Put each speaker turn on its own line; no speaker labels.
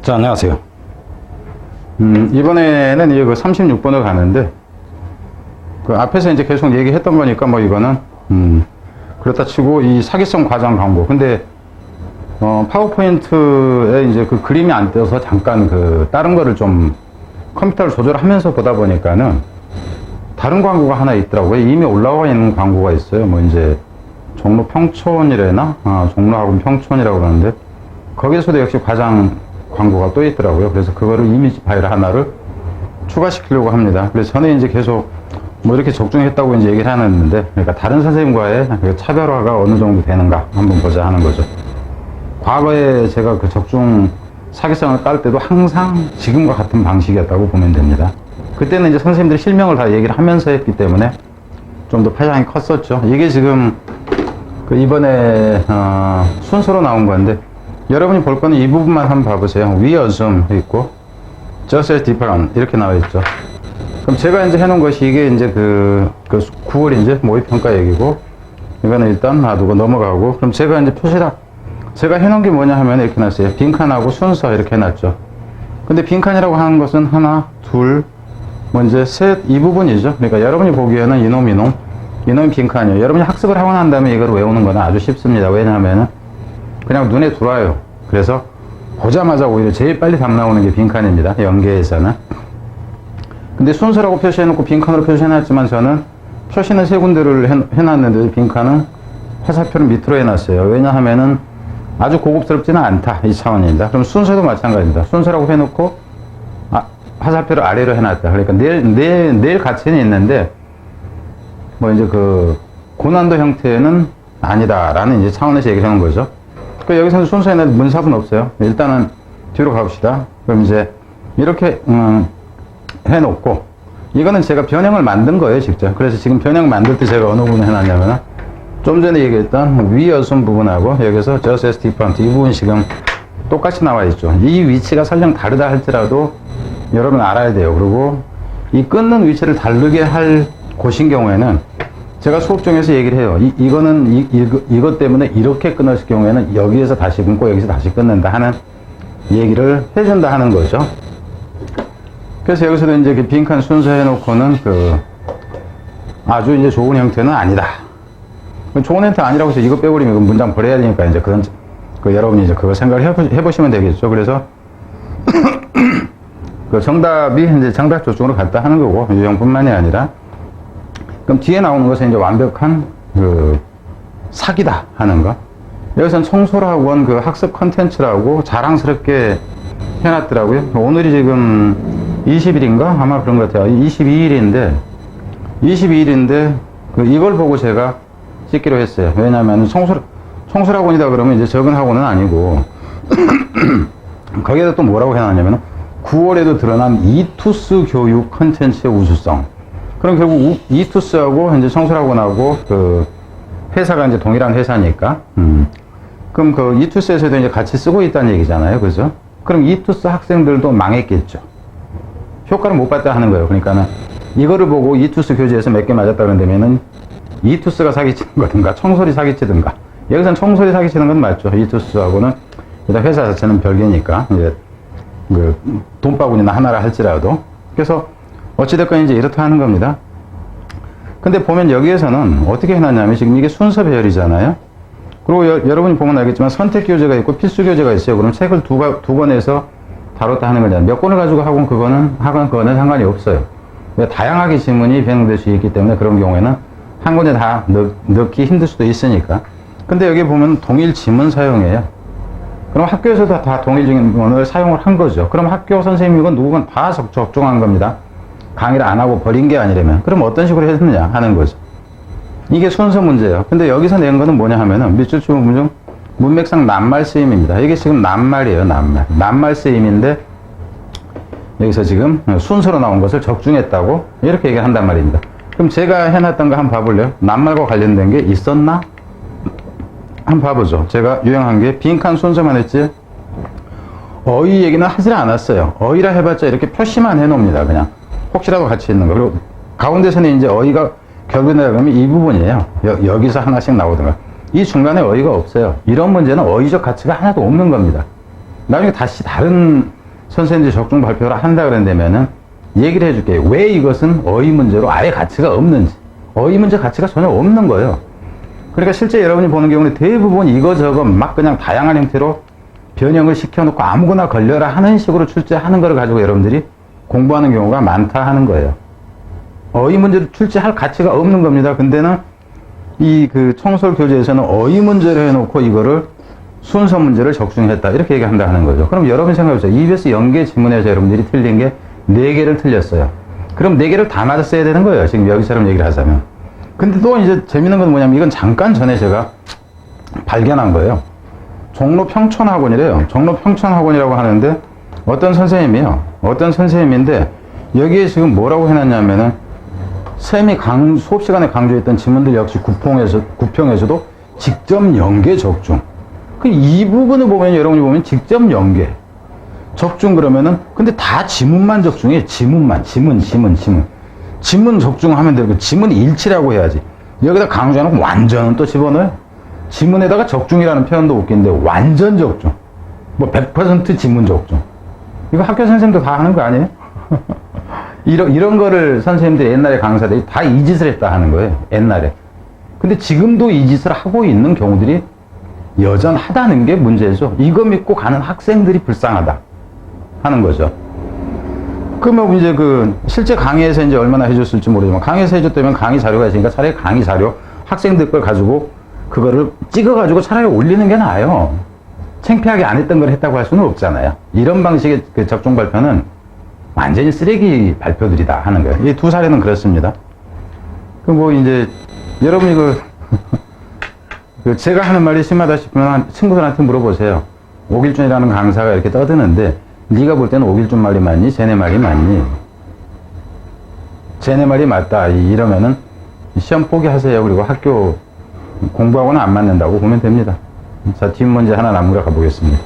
자, 안녕하세요. 이번에는 이제 그 36번을 가는데, 그 앞에서 이제 계속 얘기했던 거니까 뭐 이거는, 그렇다 치고 이 사기성 과장 광고. 근데, 파워포인트에 이제 그 그림이 안 떼어서 잠깐 그 다른 거를 좀 컴퓨터를 조절하면서 보다 보니까는 다른 광고가 하나 있더라고요. 이미 올라와 있는 광고가 있어요. 뭐 이제 종로 평촌이래나? 종로하고 평촌이라고 그러는데, 거기서도 역시 과장 광고가 또 있더라고요. 그래서 그거를 이미지 파일 하나를 추가시키려고 합니다. 그래서 저는 이제 계속 뭐 이렇게 적중했다고 이제 얘기를 하는데, 그러니까 다른 선생님과의 그 차별화가 어느 정도 되는가 한번 보자 하는 거죠. 과거에 제가 그 적중 사기성을 깔 때도 항상 지금과 같은 방식이었다고 보면 됩니다. 그때는 이제 선생님들이 실명을 다 얘기를 하면서 했기 때문에 좀 더 파장이 컸었죠. 이게 지금 그 이번에 순서로 나온 건데, 여러분이 볼 거는 이 부분만 한번 봐보세요. We assume 있고 just as different 이렇게 나와 있죠. 그럼 제가 이제 해놓은 것이 이게 이제 그 9월 이제 모의평가 얘기고, 이거는 일단 놔두고 넘어가고, 그럼 제가 이제 제가 해놓은 게 뭐냐 하면 이렇게 놨어요. 빈칸하고 순서 이렇게 해놨죠. 근데 빈칸이라고 하는 것은 하나, 둘, 뭐 이제 셋, 이 부분이죠. 그러니까 여러분이 보기에는 이놈이 빈칸이에요. 여러분이 학습을 하고 난 다음에 이걸 외우는 거는 아주 쉽습니다. 왜냐하면 그냥 눈에 들어와요. 그래서 보자마자 오히려 제일 빨리 답 나오는 게 빈칸입니다. 연계에서는. 근데 순서라고 표시해놓고 빈칸으로 표시해놨지만 저는 표시는 세 군데를 해놨는데 빈칸은 화살표를 밑으로 해놨어요. 왜냐하면은 아주 고급스럽지는 않다, 이 차원입니다. 그럼 순서도 마찬가지입니다. 순서라고 해놓고 화살표를 아래로 해놨다. 그러니까 내일 가치는 있는데 뭐 이제 그 고난도 형태는 아니다라는 이제 차원에서 얘기하는 거죠. 그 여기서는 순서에는 문sab은 없어요. 일단은 뒤로 가봅시다. 그럼 이제 이렇게 해놓고, 이거는 제가 변형을 만든 거예요, 직접. 그래서 지금 변형 만들 때 제가 어느 부분을 해놨냐면은 좀 전에 얘기했던 위 어순 부분하고 여기서 just as different 이 부분 지금 똑같이 나와 있죠. 이 위치가 설령 다르다 할지라도 여러분 알아야 돼요. 그리고 이 끊는 위치를 다르게 할 곳인 경우에는 제가 수업 중에서 얘기를 해요. 이것 때문에 이렇게 끊었을 경우에는 여기에서 다시 끊고 여기서 다시 끊는다 하는 얘기를 해준다 하는 거죠. 그래서 여기서도 이제 빈칸 순서 해놓고는 아주 이제 좋은 형태는 아니다. 좋은 형태 아니라고 해서 이거 빼버리면 문장 버려야 되니까 이제 여러분이 이제 그걸 생각을 해보시면 되겠죠. 그래서 그 정답이 이제 정답 조쪽으로 갔다 하는 거고, 유형뿐만이 아니라. 그럼 뒤에 나오는 것은 이제 완벽한 사기다 하는 거. 여기서는 청소학원 그 학습 컨텐츠라고 자랑스럽게 해놨더라고요. 오늘이 지금 20일인가? 아마 그런 것 같아요. 22일인데 이걸 보고 제가 찍기로 했어요. 왜냐하면 청소학원이다 그러면 이제 적은 학원은 아니고, 거기에다 또 뭐라고 해놨냐면 9월에도 드러난 이투스 교육 컨텐츠의 우수성. 그럼 결국 이투스하고 이제 청소학원하고 그 회사가 이제 동일한 회사니까, 그럼 그 이투스에서도 이제 같이 쓰고 있다는 얘기잖아요. 그죠? 그럼 이투스 학생들도 망했겠죠. 효과를 못 봤다 하는 거예요. 그러니까는 이거를 보고 이투스 교재에서 몇 개 맞았다 그런다면은 이투스가 사기치는 거든가 청솔이 사기치든가. 여기서는 청솔이 사기치는 건 맞죠. 이투스하고는 일단 회사 자체는 별개니까 이제 그 돈바구니나 하나라 할지라도. 그래서 어찌됐건 이제 이렇다 하는 겁니다. 근데 보면 여기에서는 어떻게 해놨냐면 지금 이게 순서 배열이잖아요. 그리고 여러분이 보면 알겠지만 선택 교재가 있고 필수 교재가 있어요. 그럼 책을 두 권에서 다뤘다 하는 거잖아요. 몇 권을 가지고 학원 그거는 상관이 없어요. 다양하게 지문이 변형될 수 있기 때문에 그런 경우에는 한 권에 다 넣기 힘들 수도 있으니까. 근데 여기 보면 동일 지문 사용이에요. 그럼 학교에서도 다 동일 지문을 사용을 한 거죠. 그럼 학교 선생님이건 누구건 다 적중한 겁니다. 강의를 안 하고 버린 게 아니라면. 그럼 어떤 식으로 했느냐 하는 거죠. 이게 순서 문제예요. 근데 여기서 낸 거는 뭐냐 하면은 밑줄 치고 문맥상 낱말 쓰임입니다. 이게 지금 낱말이에요. 낱말 쓰임인데 여기서 지금 순서로 나온 것을 적중했다고 이렇게 얘기를 한단 말입니다. 그럼 제가 해놨던 거 한번 봐볼래요? 낱말과 관련된 게 있었나? 한번 봐보죠. 제가 유형한 게 빈칸 순서만 했지 어휘 얘기는 하질 않았어요. 어휘라 해봤자 이렇게 표시만 해놓습니다. 그냥 혹시라도 같이 있는 거. 그리고 가운데서는 이제 어휘가 결국에 나가면 이 부분이에요. 여기서 하나씩 나오든가. 이 중간에 어휘가 없어요. 이런 문제는 어휘적 가치가 하나도 없는 겁니다. 나중에 다시 다른 선생님들이 적중 발표를 한다 그런다면은 얘기를 해줄게요. 왜 이것은 어휘 문제로 아예 가치가 없는지. 어휘 문제 가치가 전혀 없는 거예요. 그러니까 실제 여러분이 보는 경우는 대부분 이거저거 막 그냥 다양한 형태로 변형을 시켜놓고 아무거나 걸려라 하는 식으로 출제하는 거를 가지고 여러분들이 공부하는 경우가 많다 하는 거예요. 어휘 문제를 출제할 가치가 없는 겁니다. 근데는 이 그 총설 교재에서는 어휘 문제를 해놓고 이거를 순서 문제를 적중했다. 이렇게 얘기한다 하는 거죠. 그럼 여러분 생각해보세요. EBS 연계 지문에서 여러분들이 틀린 게 4개를 틀렸어요. 그럼 4개를 다 맞았어야 되는 거예요. 지금 여기처럼 얘기를 하자면. 근데 또 이제 재밌는 건 뭐냐면 이건 잠깐 전에 제가 발견한 거예요. 종로 평촌학원이래요. 종로 평촌학원이라고 하는데 어떤 선생님이요. 어떤 선생님인데 여기에 지금 뭐라고 해놨냐면은 쌤이 수업 시간에 강조했던 지문들 역시 구평에서도 직접 연계 적중. 이 부분을 보면 여러분이 보면 직접 연계 적중 그러면은 근데 다 지문만 적중해. 지문 적중하면 되고 지문 일치라고 해야지. 여기다 강조하는 완전은 또 집어넣어요. 지문에다가 적중이라는 표현도 웃긴데 완전 적중. 뭐 100% 지문 적중. 이거 학교 선생님도 다 하는 거 아니에요? 이런 거를 선생님들이 옛날에 강사들이 다 이 짓을 했다 하는 거예요. 옛날에. 근데 지금도 이 짓을 하고 있는 경우들이 여전하다는 게 문제죠. 이거 믿고 가는 학생들이 불쌍하다 하는 거죠. 그러면 이제 실제 강의에서 이제 얼마나 해줬을지 모르지만 강의에서 해줬다면 강의 자료가 있으니까 차라리 강의 자료 학생들 걸 가지고 그거를 찍어가지고 차라리 올리는 게 나아요. 창피하게 안 했던 걸 했다고 할 수는 없잖아요. 이런 방식의 그 적중 발표는 완전히 쓰레기 발표들이다 하는 거예요. 이 두 사례는 그렇습니다. 이제 여러분이 제가 하는 말이 심하다 싶으면 친구들한테 물어보세요. 오길준이라는 강사가 이렇게 떠드는데 네가 볼 때는 오길준 말이 맞니? 쟤네 말이 맞니? 쟤네 말이 맞다 이러면은 시험 포기하세요. 그리고 학교 공부하고는 안 맞는다고 보면 됩니다. 자, 뒷문제 하나 남겨 가보겠습니다.